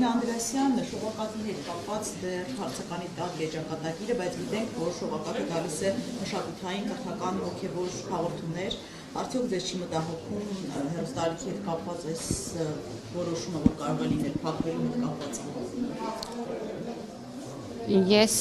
Անդրեասյան շողակաթի հետ կապված դեռ հարցականի տակ երջանկատագիրը, բայց գիտենք, որ շողակաթը գալիս է մշակութային, կրթական, հոգևոր հաղորդումներ, արդյոք ձեզ չի մտահոգում հեռուստաալիքի հետ կապված այս որոշումը, որ կարող է լինել փակվելու հետ կապված։ Ես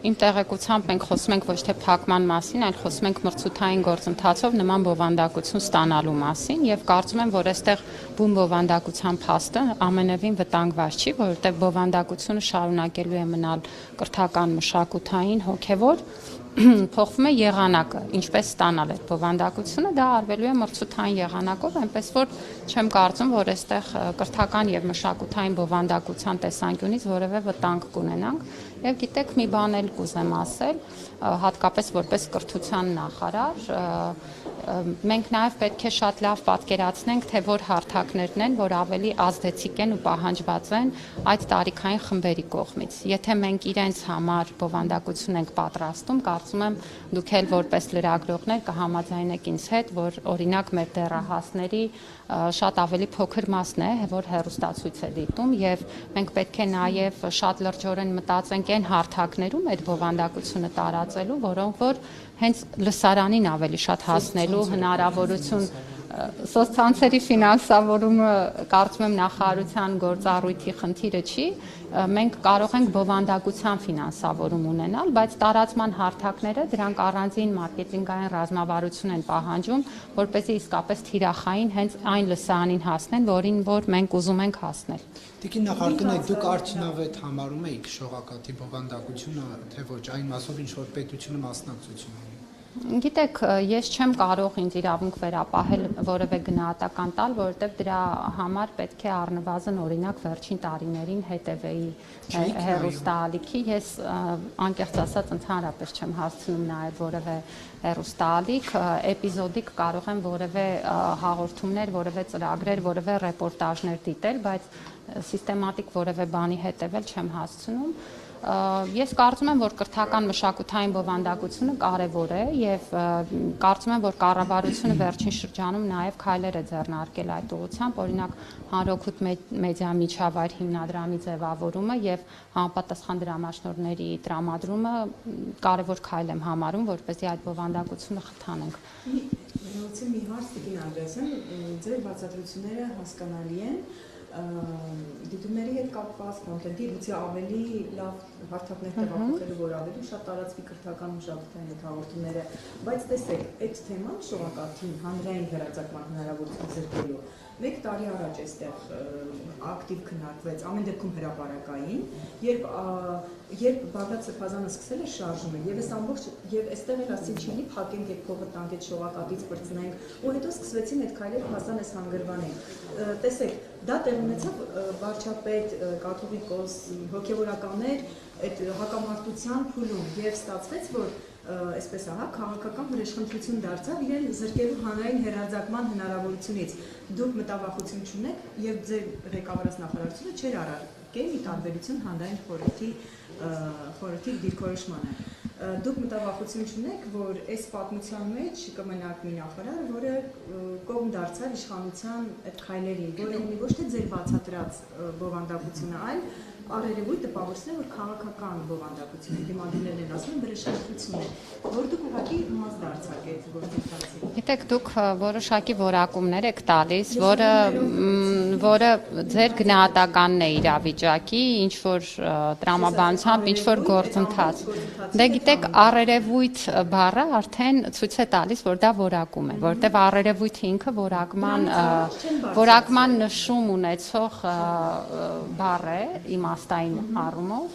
իմ տեղեկությամբ մենք խոսում ենք ոչ թե փակման մասին, այլ խոսում ենք մրցութային գործընթացով նման բովանդակություն ստանալու մասին եւ կարծում եմ, որ այստեղ բուն բովանդակության փաստը ամենևին վտանգված չի, որովհետեւ բովանդակությունը շարունակելու է մնալ կրթական, մշակութային, հոգեվոր փոխվում է եղանակը, ինչպես ստանալ այդ բովանդակությունը, դա արվելու է մրցութային եղանակով, այնպես որ չեմ կարծում, որ այստեղ կրթական եւ մշակութային բովանդակության տեսանկյունից որևէ վտանգ կունենանք, եւ գիտեք, մի բան էլ կուզեմ ասել, հատկապես որպես կրթության նախարար, մենք նաեւ պետք է շատ լավ պատկերացնենք, թե որ հարթակներն են, որ ավելի ազդեցիկ են ու պահանջված են այդ տարիքային խմբերի կողմից։ Եթե մենք իրենց համար բովանդակություն ենք պատրաստում, կարծում եմ դուք էլ որպես լրագրողներ կհամաձայնեք ինձ հետ, որ օրինակ մեր դեռահասների շատ ավելի փոքր մասն է, որ հեռուստացույց է դիտում եւ մենք պետք է նաեւ շատ լրջորեն մտածենք այն հարթակներում այդ բովանդակությունը տարածելու, որոնք որ հենց լսարանին ավելի շատ հասնելու հնարավորություն սոցցանցերի ֆինանսավորումը կարծում եմ նախարարության գործառույթի խնդիրը չի, մենք կարող ենք բովանդակության ֆինանսավորում ունենալ, բայց տարածման հարթակները դրանք առանձին մարքեթինգային ռազմավարություն են պահանջում, որպեսզի իսկապես թիրախային հենց այն լսարանին հասնեն, որին որ մենք ուզում ենք հասնել։ Տիկին նախարարնեք, դուք արդյունավետ համարում եք շողակաթի բովանդակությունը, թե ոչ, այն մասով ինչ որ պետությունը մասնակցություն ունի։ Գիտեք, ես չեմ կարող ինձ իրավունք վերապահել որևէ գնահատական տալ, որովհետև դրա համար պետք է առնվազն օրինակ վերջին տարիներին հետևեի հեռուստաալիքի, ես անկեղծ ասած ընդհանրապես չեմ հասցնում նայել որևէ հեռուստաալիք, էպիզոդիկ կարող եմ որևէ հաղորդումներ, որևէ ծրագրեր, որևէ ռեպորտաժներ դիտել, բայց սիստեմատիկ որևէ բանի հետևել չեմ հասցնում։ Ես կարծում եմ, որ կրթական մշակութային բովանդակությունը կարևոր է եւ կարծում եմ, որ կառավարությունը վերջին շրջանում նաեւ քայլեր է ձեռնարկել այդ ուղղությամբ, օրինակ հանրօգուտ մեդիա միջավայր հիմնադրամի ձևավորումը եւ համապատասխան դրամաշնորհների տրամադրումը կարևոր քայլ եմ համարում, որպեսզի այդ բովանդակությունը խթանենք։ Մի հարց Տիկին Անդրեասյան, ձեր բացատրությունները հասկանալի են, դիտումների հետ կապված կոնտենտի գուցե ավելի լավ հարթակներ տեղափոխելու, որ ավելի շատ տարածվի կրթական մշակութային հետ հաղորդումները, բայց տեսեք, այդ թեման շողակաթին հանրային հեռարձակման հնարավորություն զրկելու 1 տարի առաջ այստեղ ակտիվ քննարկվեց, ամեն դեպքում հրապարակային, երբ Բաղդադ Սրբազանը սկսել է շարժումը, եւ այստեղ էլ ասին չի փակենք այդ փողը տանք այդ շողակաթից բրցնենք, ու հետո սկսվեցին այդ քայլերը հասան այս հանգրվանին։ Տեսեք, դա տեղ ունեցավ վարչապետ, կաթողիկոս, հոգևորականներ այդ հակամարտության փուլում եւ ստացվեց, որ այսպես ահա քաղաքական վրեժխնդրություն դարձավ իրեն զրկելու հանրային հեռարձակման հնարավորությունից։ Դուք մտավախություն չունեք եւ ձեր ղեկավարած նախարարությունը չէր արարել մի տարբերություն հանրային խորհրդի դիրքորոշմանը։ Դուք մտավախություն չունեք, որ այս պատմության մեջ կմնաք մի նախարար, որը կողմ դարձավ իշխանության այդ քայլերին, որը ունի ոչ թե ձեր բացատրած բովանդակությունը, այլ առերևույթ տպավորություն է, որ քաղաքական բովանդակություն է, դիմադրներն են ասում, վրեժխնդրություն է, որ դուք ուղղակի մաս դարձաք այդ գործընթացի։ Գիտեք, դուք որոշակի որակումներ եք տալիս, որը ձեր գնահատականն է իրավիճակի, ինչ որ տրամաբանությամբ, ինչ որ գործընթաց։ Դե գիտեք, առերևույթ բառը արդեն ցույց է տալիս, որ դա որակում է, որտեղ առերևույթը ինքը որակման նշում ունեցող բառ է, իմաստային առումով։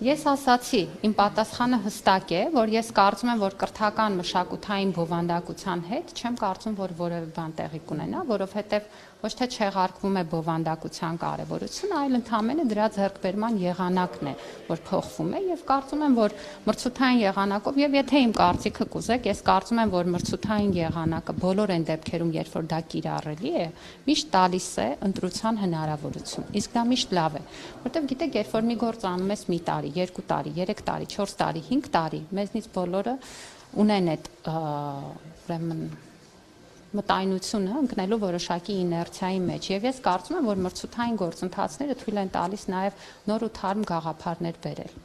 Ես ասացի, իմ պատասխանը հստակ է, որ ես կարծում եմ, որ կրթական մշակութային բովանդակության հետ չեմ կարծում, որ որևէ բան տեղի կունենա, որովհետև ոչ թե չեղարկվում է բովանդակության կարևորությունը, այլ ընդհանրապես դրա ձեռքբերման եղանակն է, որ փոխվում է եւ կարծում եմ, որ մրցութային եղանակով եւ եթե իմ կարծիքը կուզեք, ես կարծում եմ, որ մրցութային եղանակը բոլոր այն դեպքերում, երբ որ դա կիրառելի է, միշտ տալիս է ընտրության հնարավորություն։ Իսկ դա միշտ լավ է, որտեղ գիտեք, երբ որ մի գործ անում ես մի տարի, 2 տարի, 3 տարի, 4 տարի, 5 տարի, մեզնից բոլորը ունեն այդ ուրեմն մտայնությունը ընկնելու որոշակի իներցիայի մեջ եւ ես կարծում եմ, որ մրցութային գործընթացները թույլ են տալիս նաեւ նոր ու թարմ գաղափարներ բերել։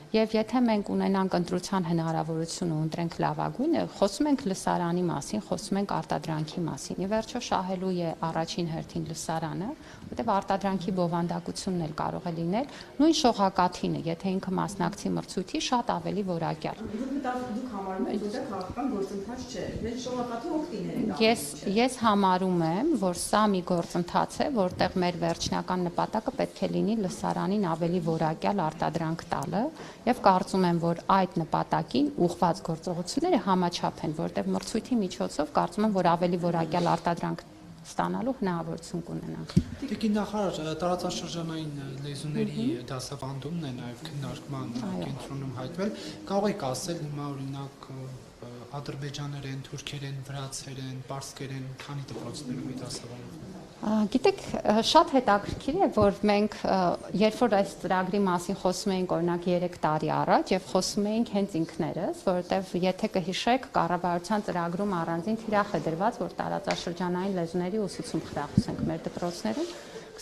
Եվ եթե մենք ունենանք ընտրության հնարավորություն ու ընտրենք լավագույնը, խոսում ենք լսարանի մասին, խոսում ենք արտադրանքի մասին։ Ի վերջո շահելու է առաջին հերթին լսարանը, որտեղ արտադրանքի բովանդակությունն էլ կարող է լինել նույն շողակաթինը, եթե ինքը մասնակցի մրցույթի, շատ ավելի որակյալ։ Դուք համարում եք, որտեղ քաղաքական գործընթաց չէ, դες շողակաթի օգտիներ է։ Ես համարում եմ, որ սա մի գործընթաց է, որտեղ մեր վերջնական նպատակը պետք է լինի լսարանին ավելի որակյալ արտադրանք տալը, եւ կարծում եմ, որ այդ նպատակին ուղղված գործողությունները համաչափ են, որտեղ մրցույթի միջոցով կարծում եմ, որ ավելի որակյալ արտադրանք ստանալու հնարավորություն կունենանք։ Տիկին նախարար, տարածաշրջանային լեզուների դասավանդումն է նաև քննարկման կենտրոնում հայտնվել։ Կարող եք ասել հիմա օրինակ ադրբեջաներեն, թուրքերեն, վրացերեն, պարսկերեն, քանի դպրոցներում է դասավանդվում։ Գիտեք, շատ հետաքրքիր է, որ մենք երբ որ այս ծրագրի մասին խոսում էինք օրինակ 3 տարի առաջ եւ խոսում էինք հենց ինքներս, որովհետեւ եթե կհիշեք, կառավարության ծրագրում առանձին թիրախ է դրված, որ տարածաշրջանային լեզուների ուսուցում խրախուսենք մեր դպրոցներում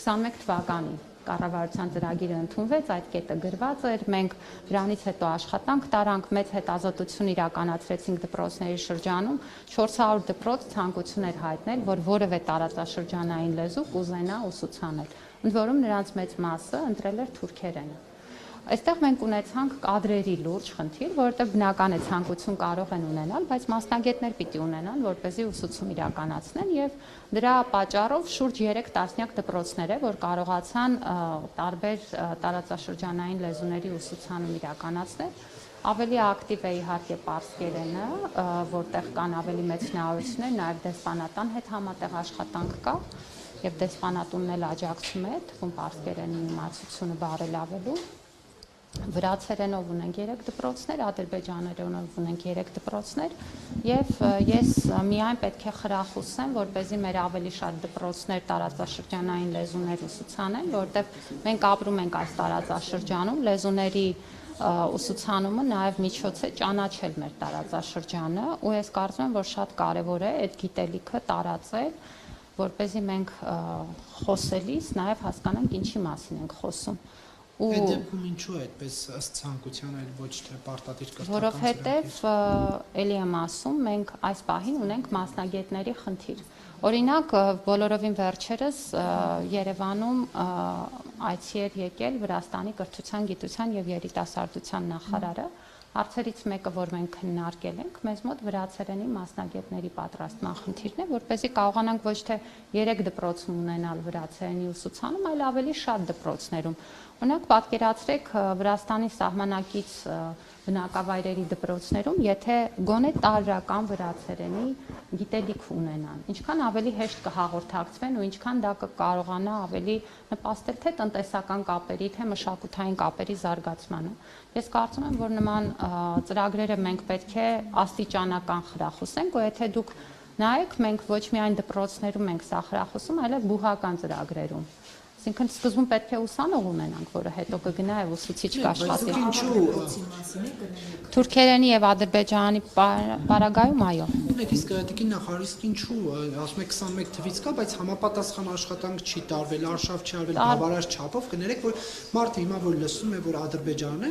21 թվականին կառավարության ծրագիրը ընդունվեց, այդ կետը գրված էր, մենք դրանից հետո աշխատանք տարանք, մեծ հետազոտություն իրականացրեցինք դպրոցների շրջանում, 400 դպրոց ցանկություն էր հայտնել, որ որևէ տարածաշրջանային լեզու կուզենա ուսուցանել, ընդ որում նրանց մեծ մասը ընտրել էր թուրքերենը։ Այստեղ մենք ունեցանք կադրերի լուրջ խնդիր, որովհետև բնական է ցանկություն կարող են ունենալ, բայց մասնագետներ պիտի ունենան, որպեսզի ուսուցում իրականացնեն եւ դրա պատճառով շուրջ 3 տասնյակ դպրոցներ է, որ կարողացան տարբեր տարածաշրջանային լեզուների ուսուցանում իրականացնել։ Ավելի ակտիվ է իհարկե պարսկերենը, որտեղ կան ավելի մեծ հնարավորություններ, նաեւ դեսպանատան հետ համատեղ աշխատանք կա եւ դեսպանատունն էլ աջակցում է թվում պարսկերենի իմացությունը բարելավելու։ Վրացերենով ունենք 3 դպրոցներ, ադրբեջաներենով ունենք 3 դպրոցներ եւ ես միայն պետք է խրախուսեմ, որպեսզի մեր ավելի շատ դպրոցներ տարածաշրջանային լեզուներ ուսուցանեն, որովհետեւ մենք ապրում ենք այս տարածաշրջանում, լեզուների ուսուցանումը նաեւ միջոց է ճանաչել մեր տարածաշրջանը ու ես կարծում եմ, որ շատ կարեւոր է այդ գիտելիքը տարածել, որպեսզի մենք խոսելիս նաեւ հասկանանք ինչի մասին ենք խոսում։ Այդ դեպքում ինչու է այդպես ըստ ցանկության այլ ոչ թե պարտադիր կրթական որովհետև ելի եմ ասում, մենք այս պահին ունենք մասնագետների խնդիր։ Օրինակ, բոլորովին վերջերս Երևանում այցի էր եկել Վրաստանի կրթության, գիտության եւ երիտասարդության նախարարը։ Հարցերից մեկը, որ մենք քննարկել ենք, մեզ մոտ վրացերենի մասնագետների պատրաստման խնդիրն է, որպեսզի կարողանանք ոչ թե 3 դպրոցում ունենալ վրացերենի ուսուցանում, այլ ավելի շատ դպրոցներում։ Օրինակ, պատկերացրեք Վրաստանի սահմանակից բնակավայրերի դպրոցներում, եթե գոնե տարրական վրացերենի գիտելիք ունենան, ինչքան ավելի հեշտ կհաղորդակցվեն ու ինչքան դա կկարողանա ավելի նպաստել թե տնտեսական կապերի, թե մշակութային կապերի զարգացմանը։ Ես կարծում եմ, որ նման ծրագրերը մենք պետք է աստիճանական խրախուսենք, ու եթե դուք նայեք, մենք ոչ միայն դպրոցներում ենք սա խրախուսում, այլև բուհական ծրագրերում։ Այսինքն սկզբում պետք է ուսանող ունենանք, որը հետո կգնա եւ ուսուցիչ կաշխատի։ Թուրքերենի եւ ադրբեջանի պարագայում այո։ Իսկ տիկին նախարար, իսկ ինչու ասում եք 21 թվից կա, բայց համապատասխան աշխատանք չի տարվել, արշավ չի արվել բավարար չափով, կներեք, որ մարդը հիմա որ լսում է, որ ադրբեջանն է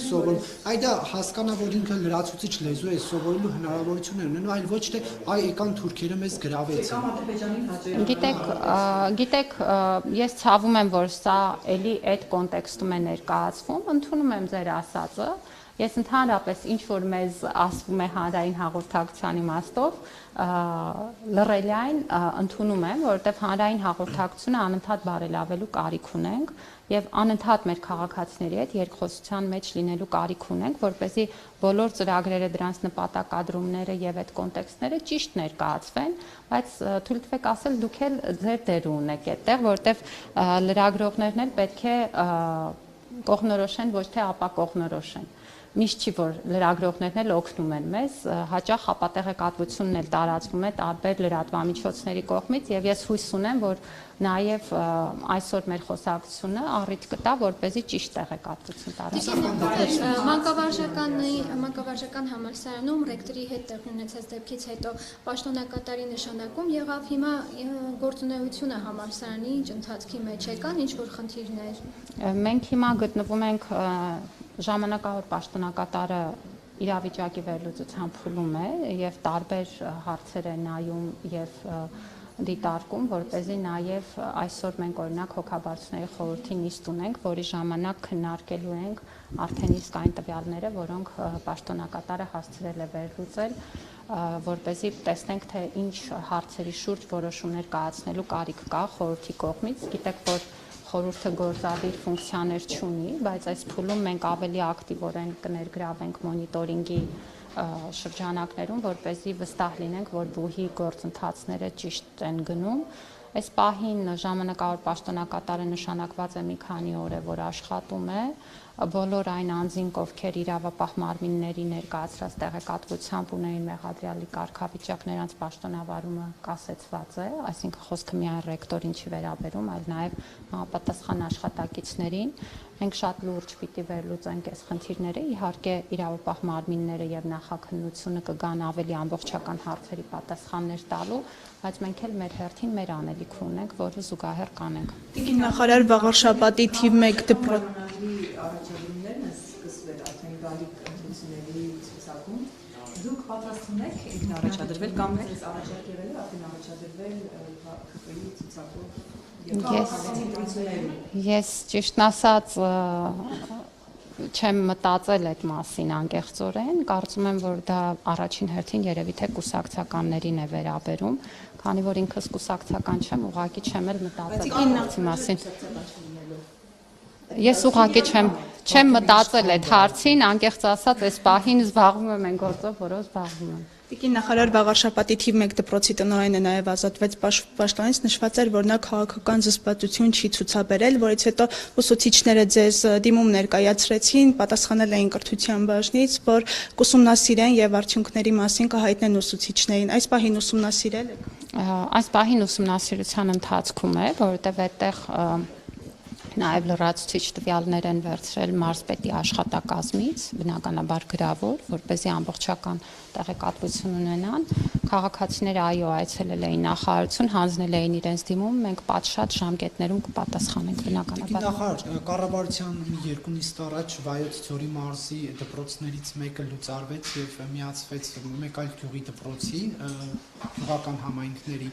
սովորում, այ դա հասկանա, որ ինքը լրացուցիչ լեզու է, սովորելու հնարավորություն է ունենում, այլ ոչ թե այ եկան թուրքերը մեզ գրավեցին։ Գիտեք, ես ցավում եմ, որ սա էլի այդ կոնտեքստում է ներկայացվում, ընդունում եմ ձեր ասածը։ Ես ընդհանրապես ինչ որ մեզ ասվում է հանրային հաղորդակցության իմաստով, լռելիային ընդունում եմ, որովհետև հանրային հաղորդակցությունը անընդհատ բարելավելու կարիք ունենք եւ անընդհատ մեր քաղաքացիների հետ երկխոսության մեջ լինելու կարիք ունենք, որպեսզի բոլոր ծրագրերը, դրանց նպատակադրումները եւ այդ կոնտեքստները ճիշտ ներկայացվեն, բայց թույլ տվեք ասել, դուք էլ ձեր դերը ունեք այդտեղ, որովհետև լրագրողներն էլ պետք է կողմնորոշեն, ոչ թե ապակողմնորոշեն։ Միշտ չի որ լրագրողներն էլ օգնում են մեզ, հաճախ ապատեղեկատվությունն էլ տարածվում է տարբեր լրատվամիջոցների կողմից եւ ես հույս ունեմ, որ նաեւ այսօր մեր խոսակցությունը առիթ կտա, որպեսզի ճիշտ տեղեկատվություն տարածվի։ Մանկավարժական համալսարանում ռեկտորի հետ տեղի ունեցած դեպքից հետո պաշտոնակատարի նշանակում եղավ, հիմա գործունեությունը համալսարանի ընթացքի մեջ եկան, ինչ որ խնդիրներ։ Մենք հիմա գտնվում ենք ժամանակավոր պաշտոնակատարը իրավիճակի վերլուծության փուլում է եւ տարբեր հարցեր է նայում եւ դիտարկում, որպեսզի նաեւ այսօր մենք օրինակ հոգաբարձուների խորհրդի նիստ ունենք, որի ժամանակ քննարկելու ենք արդեն իսկ այն տվյալները, որոնք պաշտոնակատարը հասցրել է վերլուծել, որպեսզի տեսնենք թե ինչ հարցերի շուրջ որոշումներ կայացնելու կարիք կա խորհրդի կողմից։ Գիտեք, որ խորհուրդը գործադիր ֆունկցիաներ չունի, բայց այս փուլում մենք ավելի ակտիվորեն կներգրավենք մոնիտորինգի շրջանակներում, որպեսզի վստահ լինենք, որ բուհի գործընթացները ճիշտ են գնում։ Այս պահին ժամանակավոր պաշտոնակատարը նշանակված է մի քանի օր է, որ աշխատում է, բոլոր այն անձինք, ովքեր իրավապահ մարմինների ներկայացրած տեղեկատվությամբ ունեին մեղադրյալի կարգավիճակ, նրանց պաշտոնավարումը կասեցված է, այսինքն խոսքը միայն ռեկտորին չի վերաբերում, այլ նաև համապատասխան աշխատակիցներին։ Մենք շատ լուրջ պիտի վերլուծենք այս խնդիրները, իհարկե իրավապահ մարմինները եւ նախաքննությունը կգան ավելի ամբողջական հարցերի պատասխաններ տալու, բայց մենք էլ մեր հերթին մեր անելիք ունենք, որը զուգահեռ կանենք։ Տիկին նախարար վաղուր շաբաթի թիվ 1 դպրոց առաջադրումներն սկսվել արդեն գալիք ընտրությունների ցուցակում։ Դուք պատրաստվում եք ինքնաառաջադրվել կամ ձեզ առաջարկել է արդեն առաջադրվել ԿՊ-ի ցուցակով։ Ես ճիշտն ասած չեմ մտածել այդ մասին անկեղծորեն, կարծում եմ, որ դա առաջին հերթին երևի թե կուսակցականներին է վերաբերում, քանի որ ինքս կուսակցական չեմ, ուղղակի չեմ էլ մտածել այդ մասին։ Ես ուղղակի չեմ մտածել այդ հարցին, անկեղծ ասած, այս պահին զբաղվում եմ այն գործով, որով զբաղվում եմ։ Տիկին նախարար վաղուր շաբաթի թիվ 1 դպրոցի տնօրենը նաև ազատվեց պաշտոնից, նշված էր, որ նա քաղաքական զսպվածություն չի ցուցաբերել, որից հետո ուսուցիչները ձեզ դիմում ներկայացրեցին, պատասխանել էին կրթության բաժնից, որ կուսումնասիրեն եւ արդյունքների մասին կհայտնեն ուսուցիչներին։ Այս պահին ուսումնասիրել եք։ Այս պահին ուսումնասիրության ընթացքում է, որովհետեւ այդտեղ նաև լրացուցիչ տվյալներ են վերցրել մարզպետի աշխատակազմից, բնականաբար գրավոր, որպեսզի ամբողջական տեղեկատվություն ունենան։ Քաղաքացիները այո այցելել էին նախարարություն, հանձնել էին իրենց դիմում, մենք պատշաճ ժամկետներում կպատասխանենք բնականաբար։ Նախարար, կառավարության 2 նիստ առաջ Վայոց ձորի մարզի դպրոցներից մեկը լուծարվեց եւ միացվեց մեկ այլ գյուղի դպրոցի գյուղական համայնքների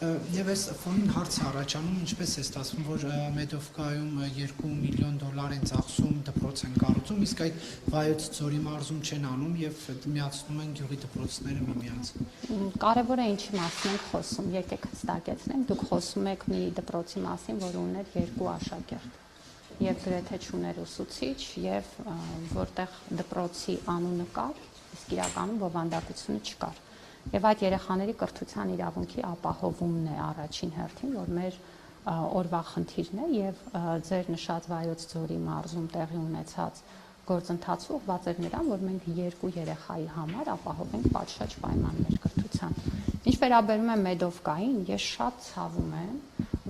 Եվ այս ֆոնին հարց է առաջանում, ինչպես է ստացվում, որ Մեդովկայում $2 միլիոն են ծախսում, դպրոց են կառուցում, իսկ այդ Վայոց ձորի մարզում չեն անում եւ միացնում են գյուղի դպրոցները միմյանց։ Կարևոր է ինչի մասին ենք խոսում, եկեք հստակեցնենք, դուք խոսում եք մի դպրոցի մասին, որը ուներ 2 աշակերտ եւ գրեթե չուներ ուսուցիչ եւ որտեղ դպրոցի անունը կար, իսկ իրականում բովանդակությունը չկար։ Եվ այդ երեխաների կրթության իրավունքի ապահովումն է առաջին հերթին, որ մեր օրվա խնդիրն է եւ ձեր նշած Վայոց ձորի մարզում տեղի ունեցած գործընթացը ուղղված էր նրան, որ մենք 2 երեխայի համար ապահովենք պատշաճ պայմաններ կրթության։ Ինչ վերաբերում է Մեդովկային, ես շատ ցավում եմ,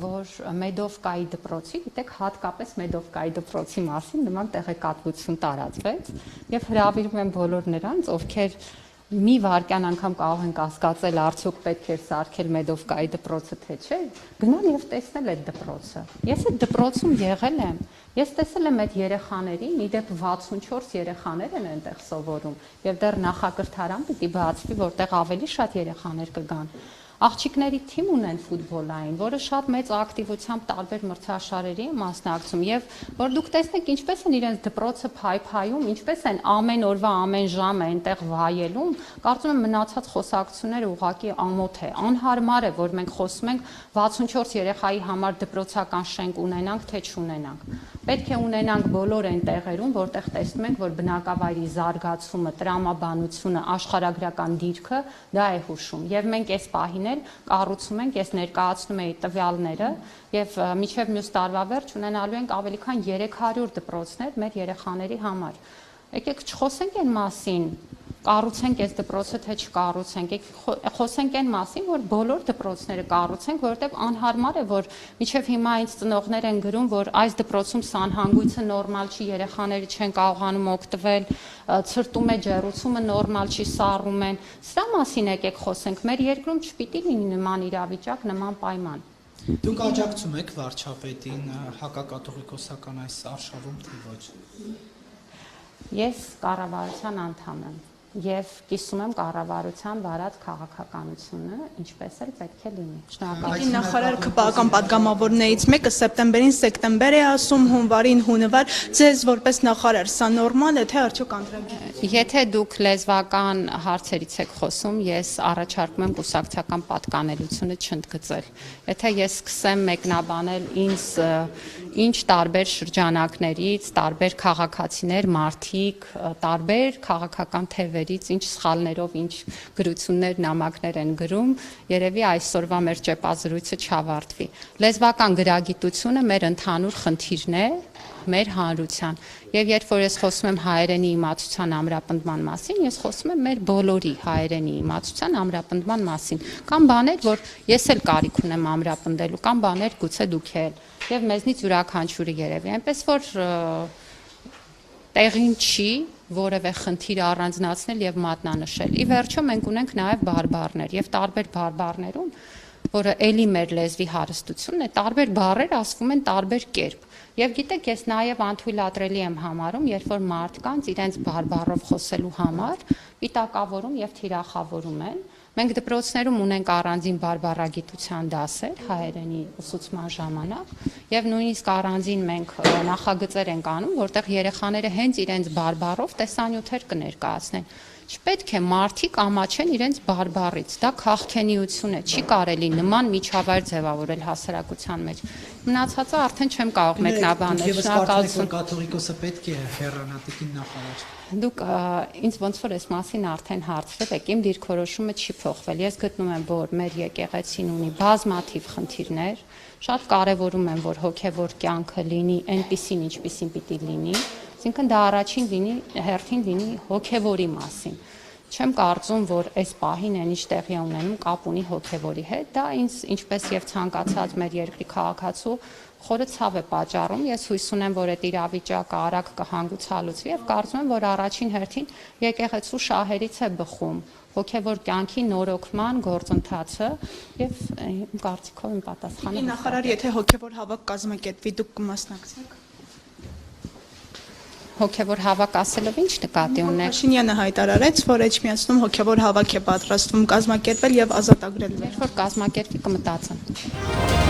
որ Մեդովկայի դպրոցի, գիտեք, հատկապես Մեդովկայի դպրոցի մասին նման տեղեկատվություն տարածվեց եւ հրավիրում եմ բոլոր նրանց, ովքեր մի վարքյան անգամ կարող են կասկածել, արդյոք պետք է սարքել Մեդովկայի դպրոցը թե չէ, գնալ եւ տեսնել այդ դպրոցը։ Ես այդ դպրոցում եղել եմ, ես տեսել եմ այդ երեխաներին, իդեպ 64 երեխաներ են այնտեղ սովորում, եւ դեռ նախակրթարան պիտի բացվի, որտեղ ավելի շատ երեխաներ կգան։ Աղջիկների թիմ ունեն ֆուտբոլային, որը շատ մեծ ակտիվությամբ տարբեր մրցաշարերի է մասնակցում եւ որ դուք տեսնեք ինչպես են իրենց դպրոցը փայփայում, ինչպես են ամեն օրվա ամեն ժամը այնտեղ վայելում, կարծում եմ մնացած խոսակցությունները ուղղակի ամոթ է, անհարմար է, որ մենք խոսում ենք 64 երեխայի համար դպրոցական շենք ունենանք թե չունենանք։ Պետք է ունենանք բոլոր այն տեղերում, որտեղ տեսնում ենք, որ բնակավայրի զարգացումը, տրամաբանությունը, աշխարհագրական դիրքը դա է հուշում եւ մենք այս պահին կառուցում ենք, ես ներկայացնում եի տվյալները եւ մինչեւ մյուս տարվա վերջ ունենալու ենք ավելի քան 300 դպրոցներ մեր երեխաների համար։ Եկեք չխոսենք այն մասին, կառուցենք այս դպրոցը թե չկառուցենք, խոսենք այն մասին, որ բոլոր դպրոցները կառուցենք, որովհետև անհարմար է, որ մինչև հիմա ինձ ծնողներ են գրում, որ այս դպրոցում սանհանգույցը նորմալ չի, երեխաները չեն կարողանում օգտվել, ցրտում է ջեռուցումը նորմալ չի, սառում են։ Սրա մասին եկեք խոսենք, մեր երկրում չպիտի լինի նման իրավիճակ, նման պայման։ Դուք աջակցում եք վարչապետին հակակաթողիկոսական այս արշավում թե ոչ։ Ես կառավարության անդամ եմ եւ կիսում եմ կառավարության վարած քաղաքականությունը, ինչպես էլ պետք է լինի։ Շնորհակալություն։ Նախարար քպական падգամավորներից մեկը սեպտեմբերին սեկտեմբեր է ասում, հունվարին հունվար, ձեզ որպես նախարար սա նորմալ է թե արդյոք անդրագիր։ Եթե դուք լեզվական հարցերից եք խոսում, ես առաջարկում եմ կուսակցական պատկանելությունը չընդգծել։ Եթե ես սկսեմ մեկնաբանել ինձ ինչ տարբեր շրջանակներից, տարբեր քաղաքացիներ, մարդիկ, տարբեր քաղաքական թևերից ինչ սխալներով, ինչ գրություններ, նամակներ են գրում, երևի այսօրվա մեր ճեպազրույցը չավարտվի։ Լեզվական գրագիտությունը մեր ընդհանուր խնդիրն է, մեր հանրության։ Եվ երբ որ ես խոսում եմ հայերենի իմացության ամրապնդման մասին, ես խոսում եմ մեր բոլորի հայերենի իմացության ամրապնդման մասին։ Կամ բաներ, որ ես էլ կարիք ունեմ ամրապնդելու, կամ բաներ գուցե դուք էլ։ Եվ մեզնից յուրաքանչյուրը երևի, այնպես որ տեղին չի որևէ խնդիր առանձնացնել եւ մատնանշել։ Ի վերջո մենք ունենք նաեւ բարբառներ եւ տարբեր բարբառներում, որը ելի մեր լեզվի հարստությունն է, տարբեր բառեր ասվում են տարբեր կերպ։ Եվ գիտեք, ես նաև անթույլատրելի եմ համարում, երբ որ մարդկանց իրենց բարբառով խոսելու համար պիտակավորում եւ թիրախավորում են։ Մենք դպրոցներում ունենք առանձին բարբառագիտության դասեր հայերենի ուսուցման ժամանակ եւ նույնիսկ առանձին մենք նախագծեր ենք անում, որտեղ երեխաները հենց իրենց բարբառով տեսանյութեր կներկայացնեն։ Չպետք է մարդիկ ամաչեն իրենց բարբառից, դա քաղաքենիություն է, չի կարելի նման միջավայր ձևավորել հասարակության մեջ։ Մնացածը արդեն չեմ կարող մեկնաբանել։ Շնորհակալություն։ Կաթողիկոսը պետք է հեռանա տիկին նախարար։ Դուք ինձ ոնց որ այս մասին արդեն հարցրել եք, իմ դիրքորոշումը չի փոխվել։ Ես գտնում եմ, որ մեր եկեղեցին ունի բազմաթիվ խնդիրներ, շատ կարևորում եմ, որ հոգևոր կյանքը լինի այնպիսին, ինչպիսին պիտի լինի, այսինքն դա առաջին հերթին լինի հոգևորի մասին։ Չեմ կարծում, որ այս պահին այն ինչ տեղի է ունենում կապ ունի հոգևորի հետ, դա ինձ ինչպես եւ ցանկացած մեր երկրի քաղաքացու խորը ցավ է պատճառում։ Ես հույս ունեմ, որ այդ իրավիճակը արագ կհանգուցալուծվի եւ կարծում եմ, որ առաջին հերթին եկեղեցու շահերից է բխում հոգևոր կյանքի նորոգման գործընթացը եւ իմ կարծիքով իմ պատասխանը։ Նախարար, եթե հոգևոր հավաք կազմակերպվի, դուք կմասնակցեք։ Հոգևոր հավաք ասելով ինչ նկատի ունեք։ Փաշինյանը հայտարարեց, որ Էջմիածնում հոգևոր հավաք է պատրաստվում կազմակերպել եւ ազատագրել։ Երբ որ կազմակերպվի կմտածեմ։